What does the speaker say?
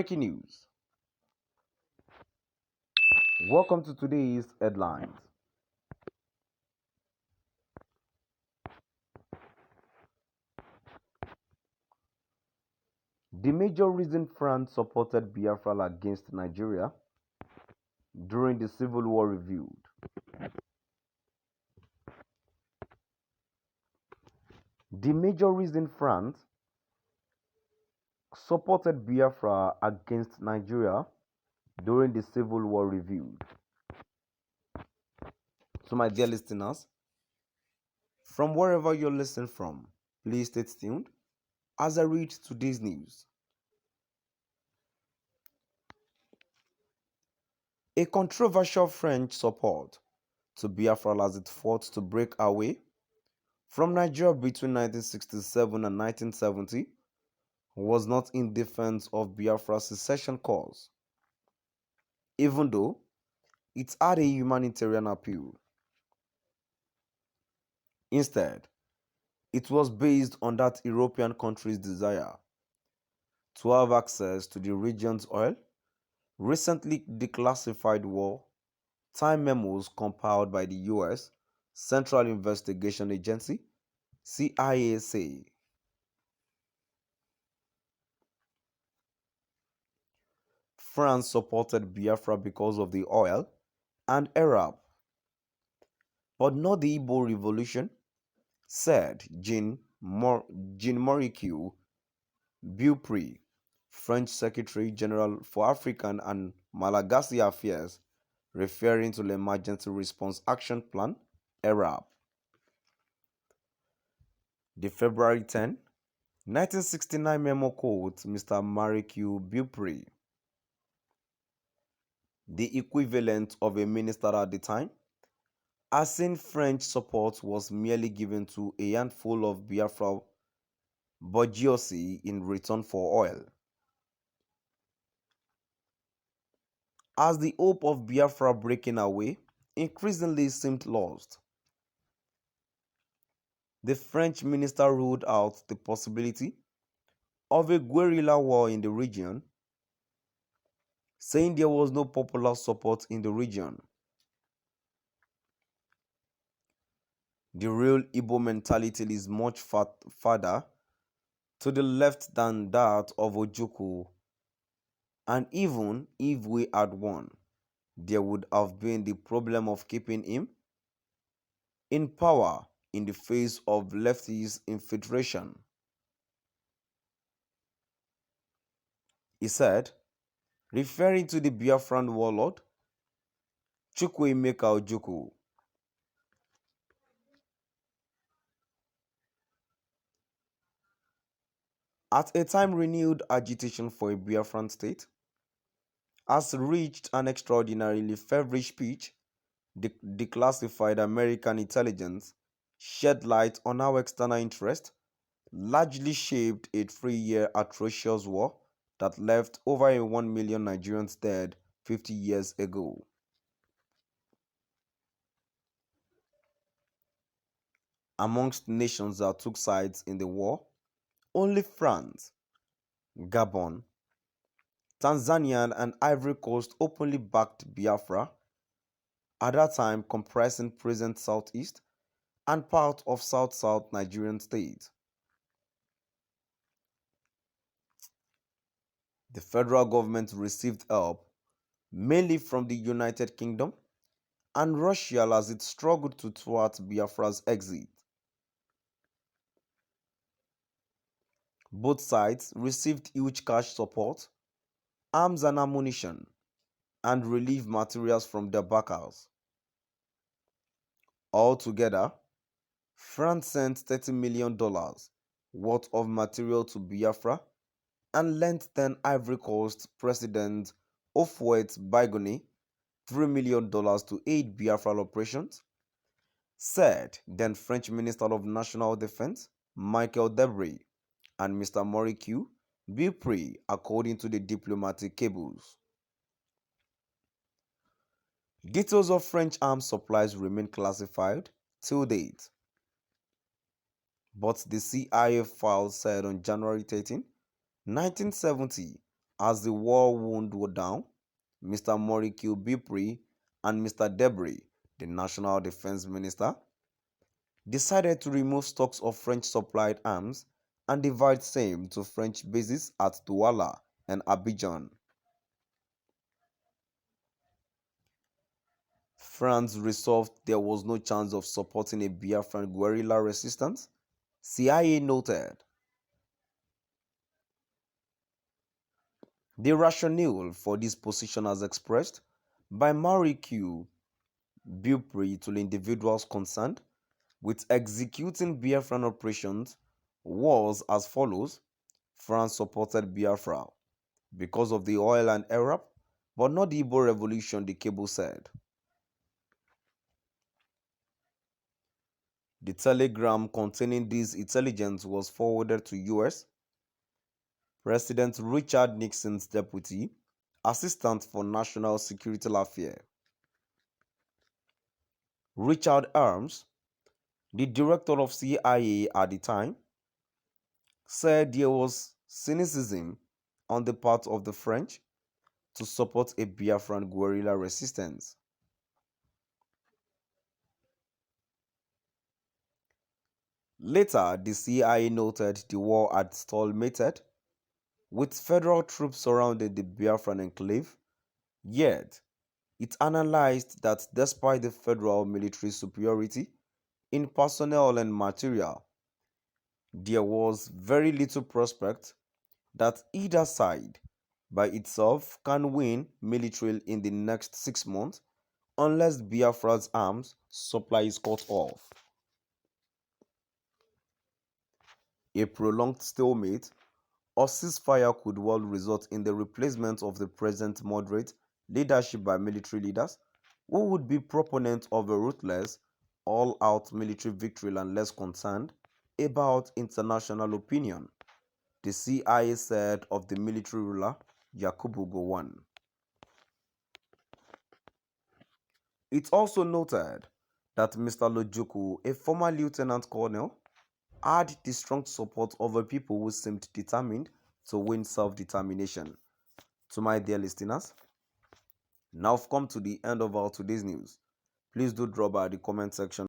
Breaking news. Welcome to today's headlines. The major reason France supported Biafra against Nigeria during the Civil War revealed. The major reason France supported Biafra against Nigeria during the Civil War revealed. So, my dear listeners, from wherever you're listening from, please stay tuned as I read today's news. A controversial French support to Biafra as it fought to break away from Nigeria between 1967 and 1970 was not in defense of Biafra's secession cause, even though it had a humanitarian appeal. Instead, it was based on that European country's desire to have access to the region's oil. Recently declassified war-time memos compiled by the U.S. Central Investigation Agency, CIA, say France supported Biafra because of the oil and Arab, but not the Igbo Revolution, said Jean-Marie Beaupré, French Secretary General for African and Malagasy Affairs, referring to the Emergency Response Action Plan, (ERAP). The February 10, 1969 memo quotes Mr. Marie Beaupré, the equivalent of a minister at the time, as saying French support was merely given to a handful of Biafra bourgeoisie in return for oil. As the hope of Biafra breaking away increasingly seemed lost, the French minister ruled out the possibility of a guerrilla war in the region, saying there was no popular support in the region. The real Igbo mentality is much farther to the left than that of Ojukwu, and even if we had won, there would have been the problem of keeping him in power in the face of leftist infiltration. He said, referring to the Biafran warlord Chukwuemeka Ojukwu. At a time renewed agitation for a Biafran state has reached an extraordinarily feverish pitch, declassified American intelligence shed light on how external interest largely shaped a 3-year atrocious war that left over 1 million Nigerians dead 50 years ago. Amongst nations that took sides in the war, only France, Gabon, Tanzania, and Ivory Coast openly backed Biafra, at that time comprising present southeast and part of south-south Nigerian states. The federal government received help mainly from the United Kingdom and Russia as it struggled to thwart Biafra's exit. Both sides received huge cash support, arms and ammunition, and relief materials from their backers. Altogether, France sent $30 million worth of material to Biafra and lent then Ivory Coast President Houphouët-Boigny $3 million to aid Biafra operations, said then French Minister of National Defense Michael Debré and Mr. Marie Beaupré, according to the diplomatic cables. Details of French arms supplies remain classified till date, but the CIA file said on January 13, 1970, As the war wound wore down, Mr. Morikil Bipri and Mr. Debris, the National Defense Minister, decided to remove stocks of French-supplied arms and divide same to French bases at Douala and Abidjan. France resolved there was no chance of supporting a Biafran guerrilla resistance, CIA noted. The rationale for this position as expressed by Marie Q. Bupri to individuals concerned with executing Biafran operations was as follows. France supported Biafra because of the oil and Arab, but not the Igbo revolution, the cable said. The telegram containing this intelligence was forwarded to U.S. President Richard Nixon's deputy, Assistant for National Security Affairs, Richard Arms, the director of CIA at the time, said there was cynicism on the part of the French to support a Biafran guerrilla resistance. Later, the CIA noted the war had stalemated, with federal troops surrounding the Biafran enclave, yet it analyzed that despite the federal military superiority in personnel and material, there was very little prospect that either side by itself can win militarily in the next 6 months unless Biafra's arms supply is cut off. A prolonged stalemate or ceasefire could well result in the replacement of the present moderate leadership by military leaders who would be proponents of a ruthless, all-out military victory and less concerned about international opinion, the CIA said of the military ruler Yakubu Gowon. It also noted that Mr. Lojuku, a former lieutenant colonel, had the strong support of a people who seemed determined to win self-determination. To my dear listeners, now I've come to the end of our today's news. Please do drop by the comment section